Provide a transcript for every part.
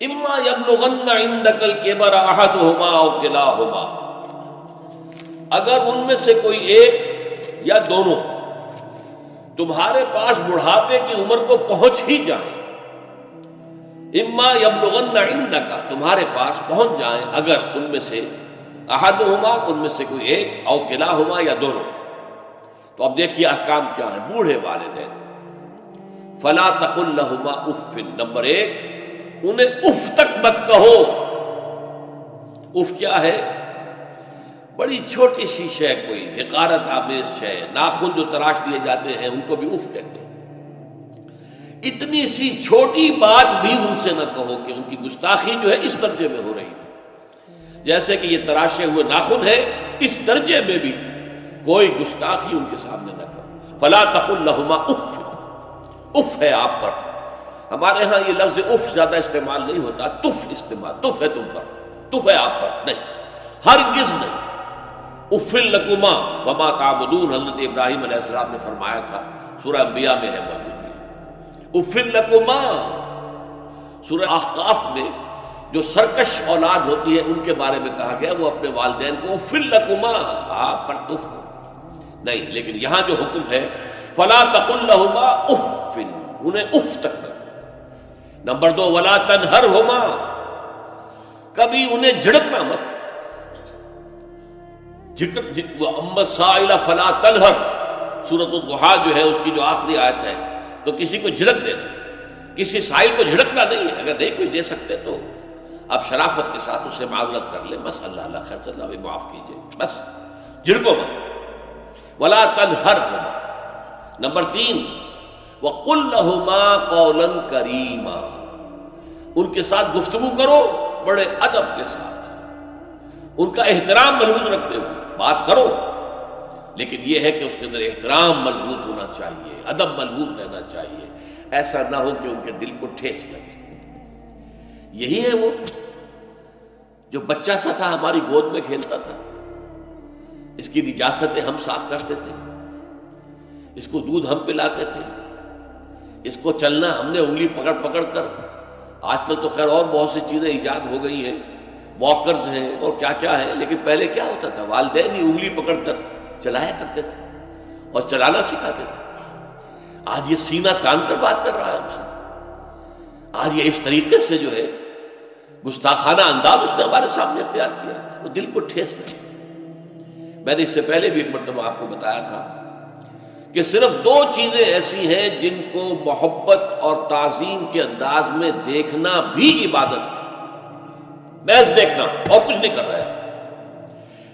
اما یبلغن عندک الکبر احدہما او کلاہما، اگر ان میں سے کوئی ایک یا دونوں تمہارے پاس بڑھاپے کی عمر کو پہنچ ہی جائیں، اما یبلغن عندک تمہارے پاس پہنچ جائیں اگر ان میں سے احدہما ان میں سے کوئی ایک او کلاہما یا دونوں، تو اب دیکھیے احکام کیا ہیں بوڑھے والدین۔ فلا تقل لہما اف، نمبر ایک انہیں اف تک مت کہو۔ اف کیا ہے؟ بڑی چھوٹی سی شے، کوئی حقارت آمیز شے، ناخن جو تراش دیے جاتے ہیں ان کو بھی اف کہتے ہیں۔ اتنی سی چھوٹی بات بھی ان سے نہ کہو کہ ان کی گستاخی جو ہے اس درجے میں ہو رہی ہے، جیسے کہ یہ تراشے ہوئے ناخن ہے، اس درجے میں بھی کوئی گستاخی ان کے سامنے نہ کرو۔ فلا تقل لہما اف، اف ہے آپ پر۔ ہمارے ہاں یہ لفظ اف زیادہ استعمال نہیں ہوتا، تف استعمال، تف ہے تم پر، تف ہے آپ پر، نہیں، ہرگز نہیں۔ اف لکما وما تعبدون، حضرت ابراہیم علیہ السلام نے فرمایا تھا، سورہ انبیاء میں ہے موجود ہے، اف لکما۔ سورہ احقاف میں جو سرکش اولاد ہوتی ہے ان کے بارے میں کہا گیا وہ اپنے والدین کو اف لکما، آپ پر تف ہو، نہیں، لیکن یہاں جو حکم ہے فلا تقل لہما اف، انہیں اف تک نہ۔ نمبر دو ولا تنہرہما، کبھی انہیں جھڑکنا مت۔ اما السائل فلا تنہر، سورۃ الضحیٰ جو ہے اس کی جو آخری آیت ہے، تو کسی کو جھڑک دینا، کسی سائل کو جھڑکنا نہیں ہے، اگر نہیں کوئی دے سکتے تو آپ شرافت کے ساتھ اسے معذرت کر لیں، بس اللہ اللہ خیر سے اللہ بھی معاف کیجیے، بس جھڑکو مت۔ ولا تنہرہما۔ نمبر تین وقل لہما قولا کریما، ان کے ساتھ گفتگو کرو بڑے ادب کے ساتھ، ان کا احترام ملحوظ رکھتے ہوئے بات کرو، لیکن یہ ہے کہ اس کے اندر احترام ملحوظ ہونا چاہیے، ادب ملحوظ رہنا چاہیے، ایسا نہ ہو کہ ان کے دل کو ٹھیس لگے۔ یہی ہے وہ جو بچہ سا تھا ہماری گود میں کھیلتا تھا، اس کی نجاستیں ہم صاف کرتے تھے، اس کو دودھ ہم پلاتے تھے، اس کو چلنا ہم نے انگلی پکڑ پکڑ کر، آج کل تو خیر اور بہت سی چیزیں ایجاد ہو گئی ہیں، واکرز ہیں اور کیا کیا ہے، لیکن پہلے کیا ہوتا تھا، والدین ہی انگلی پکڑ کر چلایا کرتے تھے اور چلانا سکھاتے تھے۔ آج یہ سینہ تان کر بات کر رہا ہے ہم سے، آج یہ اس طریقے سے جو ہے گستاخانہ انداز اس نے ہمارے سامنے اختیار کیا، وہ دل کو ٹھیس نہیں۔ میں نے اس سے پہلے بھی ایک مرتبہ آپ کو بتایا تھا کہ صرف دو چیزیں ایسی ہیں جن کو محبت اور تعظیم کے انداز میں دیکھنا بھی عبادت ہے، محض دیکھنا اور کچھ نہیں کر رہا ہے۔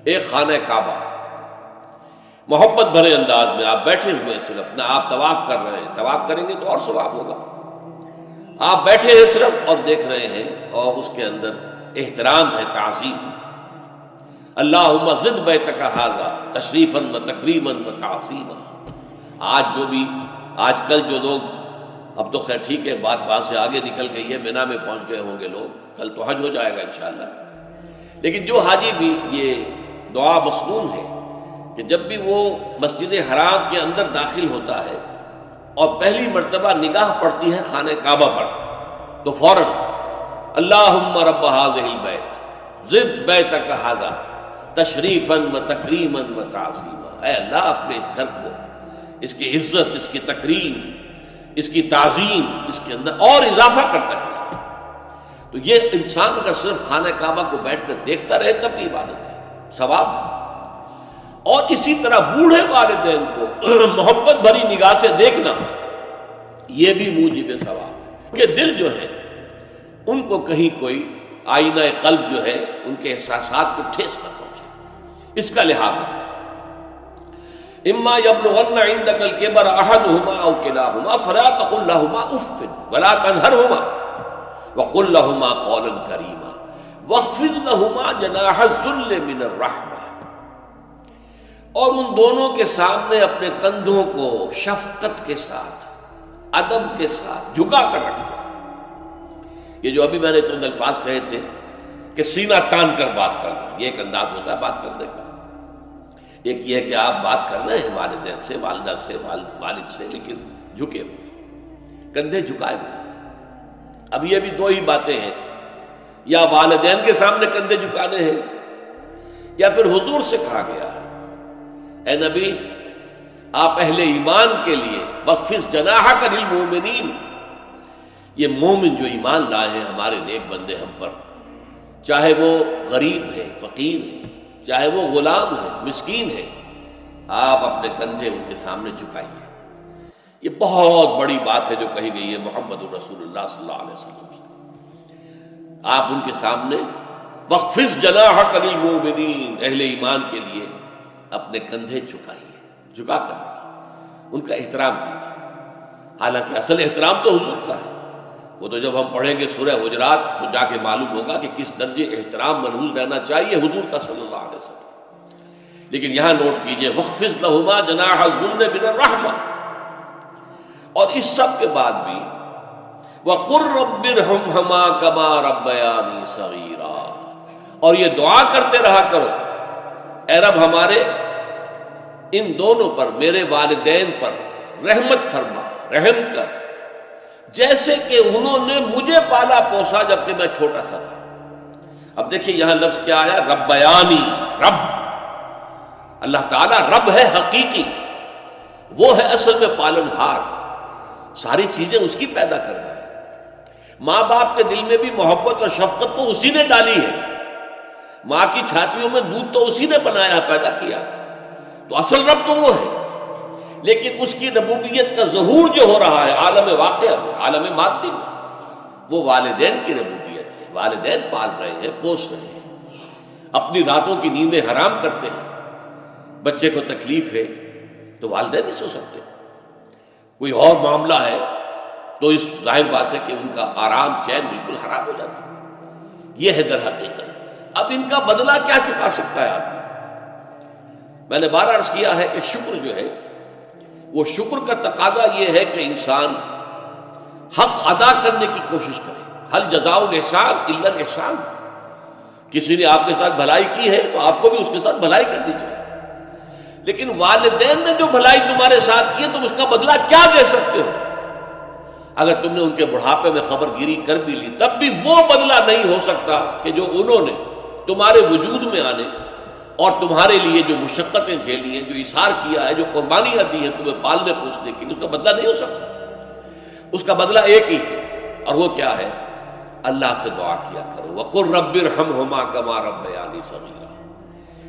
ایک خانہ کعبہ، محبت بھرے انداز میں آپ بیٹھے ہوئے ہیں، صرف نہ آپ طواف کر رہے ہیں، طواف کریں گے تو اور ثواب ہوگا، آپ بیٹھے ہیں صرف اور دیکھ رہے ہیں، اور اس کے اندر احترام ہے، تعظیم۔ اللہم زد بیتک ھذا تشریفا و تکریما و تعظیما۔ آج کل جو لوگ، اب تو خیر ٹھیک ہے بات سے آگے نکل گئی ہے، مینا میں پہنچ گئے ہوں گے لوگ، کل تو حج ہو جائے گا انشاءاللہ، لیکن جو حاجی بھی یہ دعا مسنون ہے کہ جب بھی وہ مسجد حرام کے اندر داخل ہوتا ہے اور پہلی مرتبہ نگاہ پڑتی ہے خانہ کعبہ پر، تو فوراً اللہم رب ھذہ البیت زد بیتک ھذا تشریفا و تکریما و تعظیما، اے اللہ اپنے اس گھر کو، اس کی عزت، اس کی تکریم، اس کی تعظیم، اس کے اندر اور اضافہ کرتا چلا۔ تو یہ انسان اگر صرف خانہ کعبہ کو بیٹھ کر دیکھتا رہے تب بھی عبادت ہے، ثواب ہے۔ اور اسی طرح بوڑھے والدین کو محبت بھری نگاہ سے دیکھنا، یہ بھی موجب ثواب ہے کہ دل جو ہے ان کو کہیں کوئی آئینہ قلب جو ہے ان کے احساسات کو ٹھیس نہ پہنچے، اس کا لحاظ رکھنا۔ اما یبلغن عندک الکبر احدہما او کلاہما فلا تقل لہما اف ولا تنہرہما وقل لہما قولا کریما واخفض لہما جناح الذل من الرحمہ، اور ان دونوں کے سامنے اپنے کندھوں کو شفقت کے ساتھ، ادب کے ساتھ جھکا کر رکھو۔ یہ جو ابھی میں نے چند الفاظ کہے تھے کہ سینہ تان کر بات کرنا، یہ ایک انداز ہوتا ہے بات کرنے کا۔ ایک یہ ہے کہ آپ بات کر رہے ہیں والدین سے، والدہ سے، والد سے، لیکن جھکے ہوئے، کندھے جھکائے ہوئے۔ اب یہ بھی دو ہی باتیں ہیں یا والدین کے سامنے کندھے جھکانے ہیں، یا پھر حضور سے کہا گیا ہے اے نبی آپ اہل ایمان کے لیے وخفض جناحک للمؤمنین، یہ مومن جو ایمان لائے ہیں ہمارے نیک بندے ہم پر، چاہے وہ غریب ہے، فقیر ہے، چاہے وہ غلام ہے، مسکین ہے، آپ اپنے کندھے ان کے سامنے جھکائیے۔ یہ بہت بڑی بات ہے جو کہی گئی ہے محمد الرسول اللہ صلی اللہ علیہ وسلم سے۔ آپ ان کے سامنے وخفض جناحک للمؤمنین، اہل ایمان کے لیے اپنے کندھے جھکائیے، جھکا کر ان کا احترام کیجیے۔ حالانکہ اصل احترام تو حضور کا ہے، وہ تو جب ہم پڑھیں گے سورہ حجرات تو جا کے معلوم ہوگا کہ کس درجے احترام ملحوظ رہنا چاہیے حضور کا صلی اللہ علیہ وسلم۔ لیکن یہاں نوٹ کیجئے وَخْفِضْ لَهُمَا جَنَاحَ الذُّلِّ مِنَ الرَّحْمَةِ، اور اس سب کے بعد بھی وَقُلْ رَبِّ ارْحَمْهُمَا كَمَا رَبَّيَانِي صَغِيرًا، اور یہ دعا کرتے رہا کرو اے رب ہمارے ان دونوں پر، میرے والدین پر رحمت فرما، رحم کر، جیسے کہ انہوں نے مجھے پالا پوسا جبکہ میں چھوٹا سا تھا۔ اب دیکھیے یہاں لفظ کیا آیا، ربیانی، رب، اللہ تعالیٰ رب ہے حقیقی، وہ ہے اصل میں پالن ہار، ساری چیزیں اس کی پیدا کرنا ہے۔ ماں باپ کے دل میں بھی محبت اور شفقت تو اسی نے ڈالی ہے، ماں کی چھاتیوں میں دودھ تو اسی نے بنایا، پیدا کیا ہے، تو اصل رب تو وہ ہے۔ لیکن اس کی ربوبیت کا ظہور جو ہو رہا ہے عالم واقعہ میں، عالم مادی میں، وہ والدین کی ربوبیت ہے۔ والدین پال رہے ہیں، پوس رہے ہیں، اپنی راتوں کی نیندیں حرام کرتے ہیں، بچے کو تکلیف ہے تو والدین نہیں سو سکتے، کوئی اور معاملہ ہے تو اس ظاہر بات ہے کہ ان کا آرام چین بالکل حرام ہو جاتا ہے۔ یہ ہے در حقیقت۔ اب ان کا بدلہ کیا چکا سکتا ہے آدمی؟ میں نے بار عرض کیا ہے کہ شکر جو ہے وہ شکر کا تقاضا یہ ہے کہ انسان حق ادا کرنے کی کوشش کرے۔ حل جزاء الاحسان الا الاحسان، کسی نے آپ کے ساتھ بھلائی کی ہے تو آپ کو بھی اس کے ساتھ بھلائی کرنی چاہیے۔ لیکن والدین نے جو بھلائی تمہارے ساتھ کی ہے تم اس کا بدلہ کیا دے سکتے ہو؟ اگر تم نے ان کے بڑھاپے میں خبر گیری کر بھی لی تب بھی وہ بدلہ نہیں ہو سکتا کہ جو انہوں نے تمہارے وجود میں آنے اور تمہارے لیے جو مشقتیں جھیلی ہیں، جو اظہار کیا ہے، جو قربانیاں دی ہیں تمہیں پالنے پوسنے کی، اس کا بدلہ نہیں ہو سکتا۔ اس کا بدلہ ایک ہی ہے، اور وہ کیا ہے؟ اللہ سے دعا کیا کرو وَقُلْ رَبِّ ارْحَمْهُمَا كَمَا رَبَّيَانِي صَغِيرًا،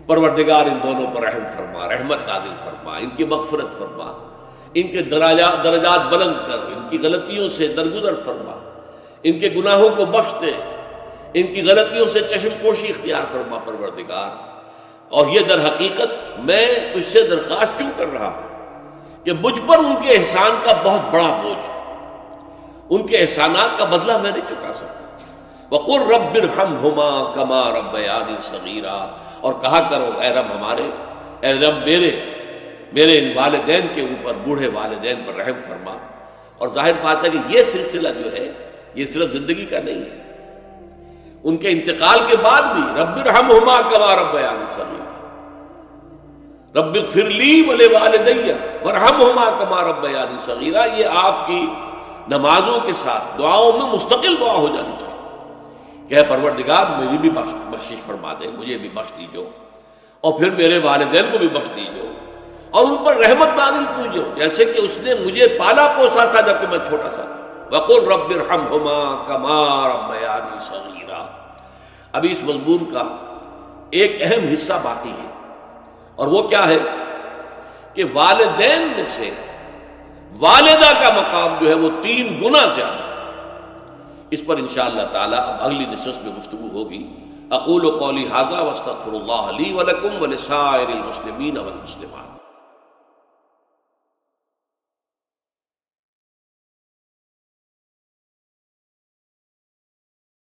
پروردگار ان دونوں پر رحم فرما، رحمت نازل فرما، ان کی مغفرت فرما، ان کے درجات بلند کر، ان کی غلطیوں سے درگزر فرما، ان کے گناہوں کو بخش دے، ان کی غلطیوں سے چشم پوشی اختیار فرما پروردگار۔ اور یہ در حقیقت میں تجھ سے درخواست کیوں کر رہا ہوں کہ مجھ پر ان کے احسان کا بہت بڑا بوجھ ہے، ان کے احسانات کا بدلہ میں نہیں چکا سکتا۔ وَقُلْ رَبِّ ارْحَمْهُمَا كَمَا رَبَّيَانِي صَغِيرًا، اور کہا کرو اے رب ہمارے، اے رب میرے ان والدین کے اوپر، بوڑھے والدین پر رحم فرما۔ اور ظاہر بات ہے کہ یہ سلسلہ جو ہے یہ صرف زندگی کا نہیں ہے، ان کے انتقال کے بعد بھی رب ارحمہما کما ربیانی صغیرا، رب اغفر لی ولوالدی وارحمہما کما ربیانی صغیرا، یہ آپ کی نمازوں کے ساتھ دعاؤں میں مستقل دعا ہو جانی چاہیے کہ اے پروردگار میری بھی بخشش فرما دے، مجھے بھی بخش دیجو، اور پھر میرے والدین کو بھی بخش دیجو، اور ان پر رحمت نازل کیجو جیسے کہ اس نے مجھے پالا پوسا تھا جبکہ میں چھوٹا سا تھا۔ وَقُلْ رَبِّ ارْحَمْهُمَا كَمَا رَبَّيَانِي صَغِيرًا۔ ابھی اس مضمون کا ایک اہم حصہ باقی ہے، اور وہ کیا ہے کہ والدین میں سے والدہ کا مقام جو ہے وہ 3 گنا زیادہ ہے۔ اس پر انشاءاللہ تعالی اب اگلی نشست میں گفتگو ہوگی۔ اقول قولی ھذا واستغفر اللہ لی ولکم ولسائر المسلمین والمسلمات۔